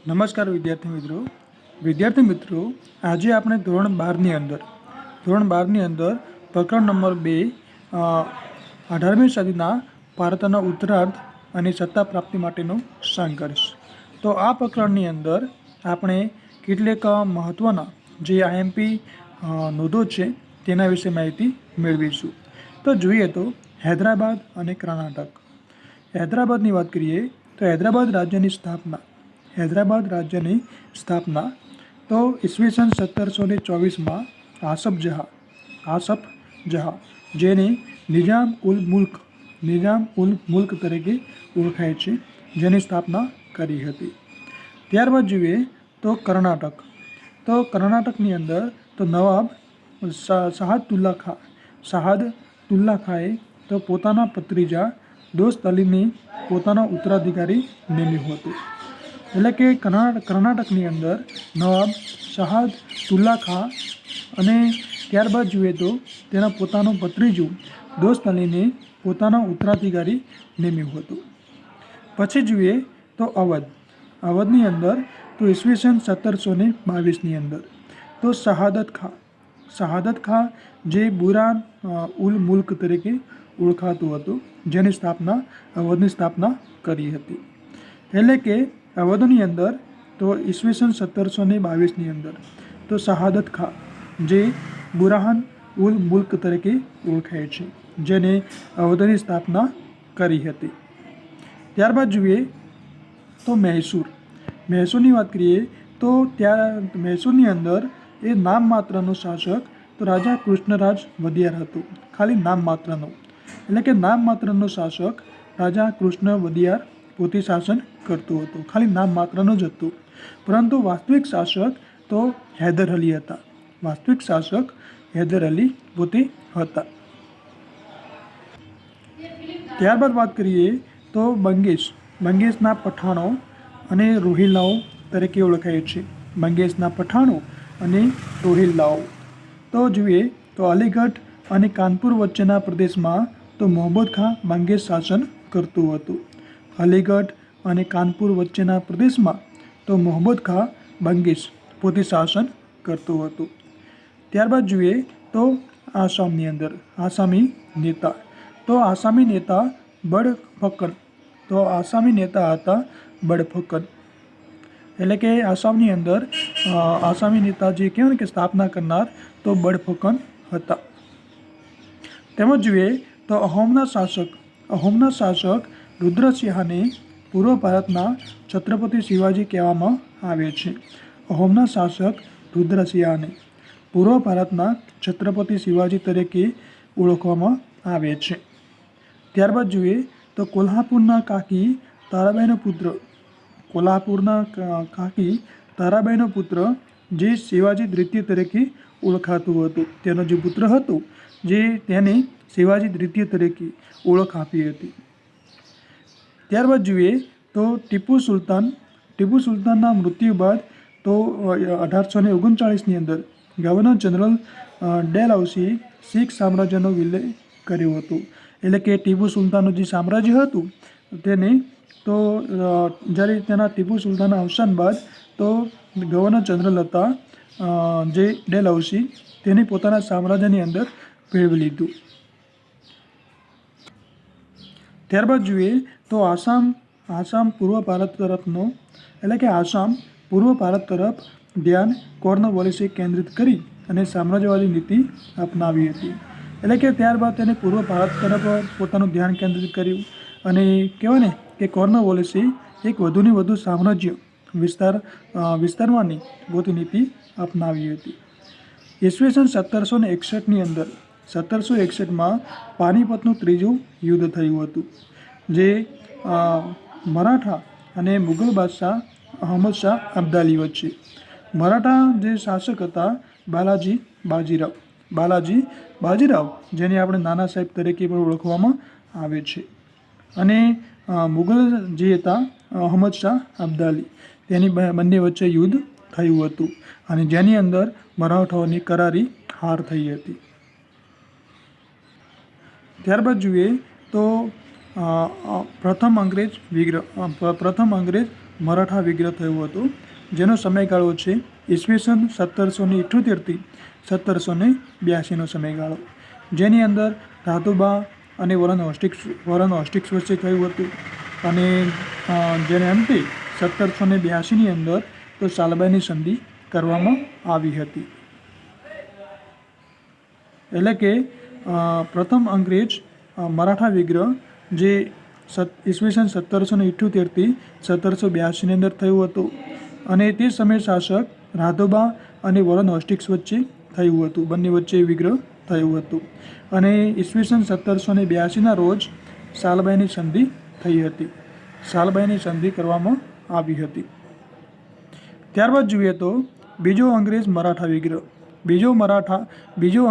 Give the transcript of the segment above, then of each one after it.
નમસ્કાર વિદ્યાર્થી મિત્રો આજે આપણે ધોરણ 12ની અંદર પ્રકરણ નંબર 2 18મી સદીના ભારતના ઉત્તરાર્ધ અને સત્તા પ્રાપ્તિ માટેનો સંઘર્ષ. તો આ પ્રકરણની અંદર આપણે કેટલીક મહત્ત્વના જે આઈએમપી નોંધો છે તેના વિશે માહિતી મેળવીશું. તો જોઈએ તો હૈદરાબાદ અને કર્ણાટક. હૈદરાબાદની વાત કરીએ તો હૈદરાબાદ રાજ્યની સ્થાપના તો ઈસવીસન 1724માં આસફ જહાં જેને નિઝામ ઉલ મુલ્ક તરીકે ઓળખાય છે, જેની સ્થાપના કરી હતી. ત્યારબાદ જોઈએ તો કર્ણાટક. તો કર્ણાટકની અંદર તો નવાબ શહાદુલ્લા ખાએ તો પોતાના ભત્રીજા દોસ્ત અલીને પોતાના ઉત્તરાધિકારી નિમ્યું હતું. એટલે કે કર્ણાટકની અંદર નવાબ શહાદુલ્લા ખા અને ત્યારબાદ જોઈએ તો તેના પોતાનો ભત્રીજું દોસ્ત અલીને પોતાના ઉત્તરાધિકારી નિમ્યું હતું. પછી જોઈએ તો અવધની અંદર તો ઈસવીસન 1722ની અંદર તો શહાદત ખા જે બુરાન ઉલ મુલ્ક તરીકે ઓળખાતું હતું, જેની અવધની સ્થાપના કરી હતી. એટલે કે અવધની અંદર તો ઈસવીસન 1722ની અંદર તો શહાદત ખા જે બુરહાન ઉલ મુલ્ક તરીકે ઓળખાય છે, જેને અવધની સ્થાપના કરી હતી. ત્યારબાદ જોઈએ તો મૈસૂરની વાત કરીએ તો મૈસૂરની અંદર એ નામ માત્રનો શાસક તો રાજા કૃષ્ણરાજ વદિયાર હતું. ખાલી નામ માત્રનો, એટલે કે નામ માત્રનો શાસક રાજા કૃષ્ણ વદિયાર પોતે શાસન કરતું હતું, ખાલી નામ માત્રનો જ હતું. પરંતુ વાસ્તવિક શાસક તો હૈદર અલી પોતે હતા. ત્યારબાદ વાત કરીએ તો બંગેશના પઠાણો અને રોહિલ્લાઓ તરીકે ઓળખાય છે. બંગેશના પઠાણો અને રોહિલ્લાઓ તો જોઈએ તો અલીગઢ અને કાનપુર વચ્ચેના પ્રદેશમાં તો મોહમ્મદ ખાં બંગેશ શાસન કરતું હતું. અલીગઢ અને કાનપુર વચ્ચેના પ્રદેશમાં તો મોહમ્મદ ખાં બંગેશ પોતે શાસન કરતું હતું. ત્યારબાદ જોઈએ તો આસામની અંદર આસામી નેતા હતા બડફકન. એટલે કે આસામની અંદર આસામી નેતા જે કહેવાય ને કે સ્થાપના કરનાર તો બડફકન હતા. તેમજ જોઈએ તો અહોમના શાસક રુદ્રસિંહાને પૂર્વ ભારતના છત્રપતિ શિવાજી કહેવામાં આવે છે. અહોમના શાસક રુદ્રસિંહાને પૂર્વ ભારતના છત્રપતિ શિવાજી તરીકે ઓળખવામાં આવે છે. ત્યારબાદ જોઈએ તો કોલ્હાપુરના કાકી તારાબાઈનો પુત્ર જે શિવાજી દ્વિતીય તરીકે ઓળખાતું હતું. તેનો જે પુત્ર હતો જે તેને શિવાજી દ્વિતીય તરીકે ઓળખ આપી હતી. ત્યારબાદ જોઈએ તો ટીપુ સુલતાનના મૃત્યુ બાદ તો 1839ની અંદર ગવર્નર જનરલ ડેલહાઉસીએ શીખ સામ્રાજ્યનો વિલય કર્યો હતો. એટલે કે ટીપુ સુલતાનનું જે સામ્રાજ્ય હતું તેને તો જ્યારે તેના ટીપુ સુલતાનના અવસાન બાદ તો ગવર્નર જનરલ હતા જે ડેલહાઉસી તેને પોતાના સામ્રાજ્યની અંદર ભેળવી લીધું. ત્યારબાદ જોઈએ તો આસામ પૂર્વ ભારત તરફ ધ્યાન કોર્નવોલિસે કેન્દ્રિત કરી અને સામ્રાજ્યવાદી નીતિ અપનાવી હતી. એટલે કે ત્યારબાદ તેને પૂર્વ ભારત તરફ પોતાનું ધ્યાન કેન્દ્રિત કર્યું અને કહેવાય ને કે કોર્નવોલિસે એક વધુને વધુ સામ્રાજ્ય વિસ્તારવાની પોતે નીતિ અપનાવી હતી. ઈસવીસન 1761માં પાનીપતનું ત્રીજું યુદ્ધ થયું હતું, જે મરાઠા અને મુઘલ બાદશાહ અહમદ શાહ અબ્દાલી વચ્ચે. મરાઠા જે શાસક હતા બાલાજી બાજીરાવ જેને આપણે નાના સાહેબ તરીકે પણ ઓળખવામાં આવે છે, અને મુઘલ જે હતા અહમદ શાહ અબ્દાલી, તેની બંને વચ્ચે યુદ્ધ થયું હતું અને જેની અંદર મરાઠાઓની કરારી હાર થઈ હતી. ત્યારબાદ જોઈએ તો પ્રથમ અંગ્રેજ મરાઠા વિગ્રહ થયું હતું, જેનો સમયગાળો છે ઈસવીસન 1778થી 1782નો સમયગાળો, જેની અંદર રાધોબા અને વરન હોસ્ટિક્સ વચ્ચે થયું હતું. અને જેને અંતે 1782ની અંદર તો સાલબાઈની સંધિ કરવામાં આવી હતી. એટલે કે પ્રથમ અંગ્રેજ મરાઠા વિગ્રહ જે ઈસવીસન 1778થી 1782ની અંદર થયું હતું, અને તે સમયે શાસક રાધોબા અને વરન હોસ્ટિક્સ વચ્ચે થયું હતું, બંને વચ્ચે વિગ્રહ થયું હતું. અને ઈસવીસન 1782ના રોજ સાલબાઈની સંધિ થઈ હતી, સાલબાઈની સંધિ કરવામાં આવી હતી. ત્યારબાદ જોઈએ તો બીજો અંગ્રેજ મરાઠા વિગ્રહ. બીજો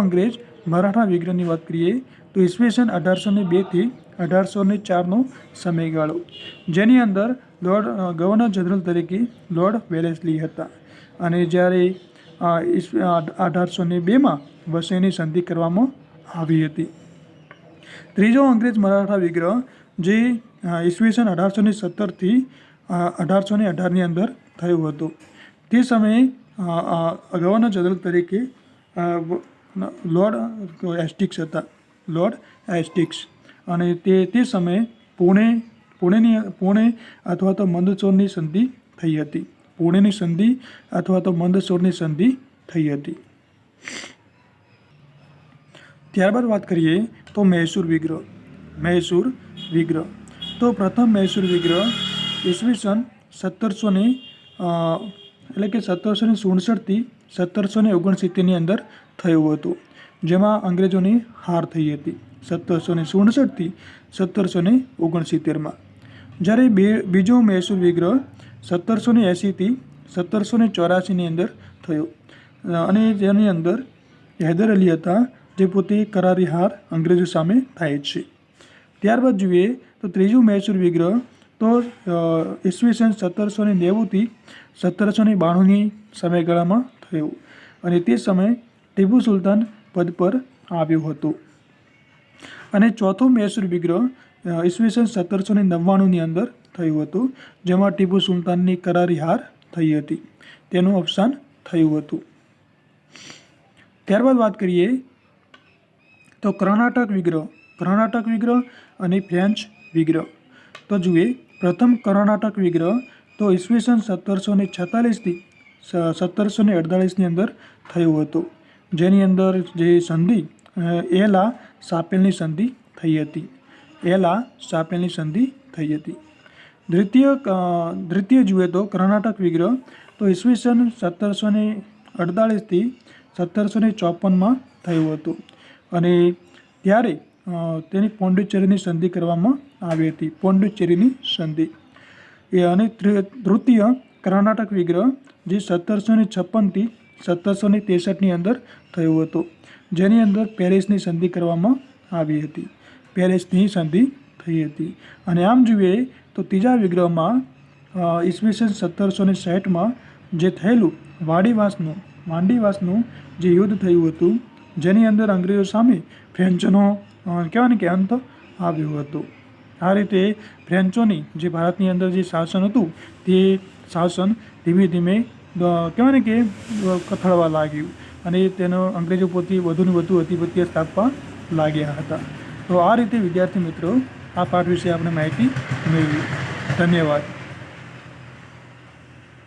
અંગ્રેજ મરાઠા વિગ્રહની વાત કરીએ તો ઈસવીસન 1802થી 1804નો સમયગાળો, જેની અંદર ગવર્નર જનરલ તરીકે લોર્ડ વેલેસ્લી હતા. અને જ્યારે 1802માં વસઈની સંધિ કરવામાં આવી હતી. ત્રીજો અંગ્રેજ મરાઠા વિગ્રહ જે ઈસવીસન 1817થી 1818ની અંદર થયું હતું. તે સમયે ગવર્નર જનરલ તરીકે લોર્ડ હેસ્ટિક્સ હતા, લોર્ડ હેસ્ટિક્સ. અને તે સમયે પુણે અથવા તો મંદસોરની સંધિ થઈ હતી, પુણેની સંધિ અથવા તો મંદસોરની સંધિ થઈ હતી. ત્યારબાદ વાત કરીએ તો મૈસૂર વિગ્રહ. તો પ્રથમ મૈસૂર વિગ્રહ ઈસવીસન 1767થી 1769ની અંદર થયું હતું, જેમાં અંગ્રેજોની હાર થઈ હતી 1767થી 1769માં. જ્યારે બીજો મૈસૂર વિગ્રહ 1780થી 1784ની અંદર થયો, અને જેની અંદર હૈદર અલી હતા, જે પોતે કરારી હાર અંગ્રેજો સામે થાય છે. ત્યારબાદ જોઈએ તો ત્રીજું મૈસૂર વિગ્રહ તો ઈસવીસન 1790થી 1792ની સમયગાળામાં થયું, અને તે સમયે ટીપુ સુલતાન પદ પર આવ્યો હતો. અને ચોથું મૈસૂર વિગ્રહ ઈસવીસન 1799ની અંદર થયું હતું, જેમાં ટીપુ સુલતાનની કરારી હાર થઈ હતી, તેનું અવસાન થયું હતું. ત્યારબાદ વાત કરીએ તો કર્ણાટક વિગ્રહ અને ફ્રેન્ચ વિગ્રહ. તો જોઈએ પ્રથમ કર્ણાટક વિગ્રહ તો ઈસવીસન 1746થી 1748ની અંદર થયું હતું, જેની અંદર જે સંધિ એલા સાપેલની સંધિ થઈ હતી. દ્વિતીય જોઈએ તો કર્ણાટક વિગ્રહ તો ઈસવીસન 1748થી 1754માં થયું હતું, અને ત્યારે તેની પોંડિચેરીની સંધિ કરવામાં આવી હતી, પોંડિચેરીની સંધિ. અને તૃતીય કર્ણાટક વિગ્રહ જે 1756થી 1763ની અંદર થયું હતું, જેની અંદર પેરિસની સંધિ કરવામાં આવી હતી, પેરિસની સંધિ થઈ હતી. અને આમ જોઈએ તો ત્રીજા વિગ્રહમાં ઈસવીસન 1760માં જે થયેલું વાંડીવાસનું જે યુદ્ધ થયું હતું, જેની અંદર અંગ્રેજો સામે ફ્રેન્ચોનો કહેવાય ને કે અંત આવ્યો હતો. આ રીતે ફ્રેન્ચોની જે ભારતની અંદર જે શાસન હતું, તે શાસન ધીમે ધીમે કહેવાય ને કે કથળવા લાગ્યું, અને તેનો અંગ્રેજો પોતે વધુને વધુ આધિપત્ય સ્થાપવા લાગ્યા હતા. તો આ રીતે વિદ્યાર્થી મિત્રો આ પાઠ વિશે આપણે માહિતી મેળવી. ધન્યવાદ.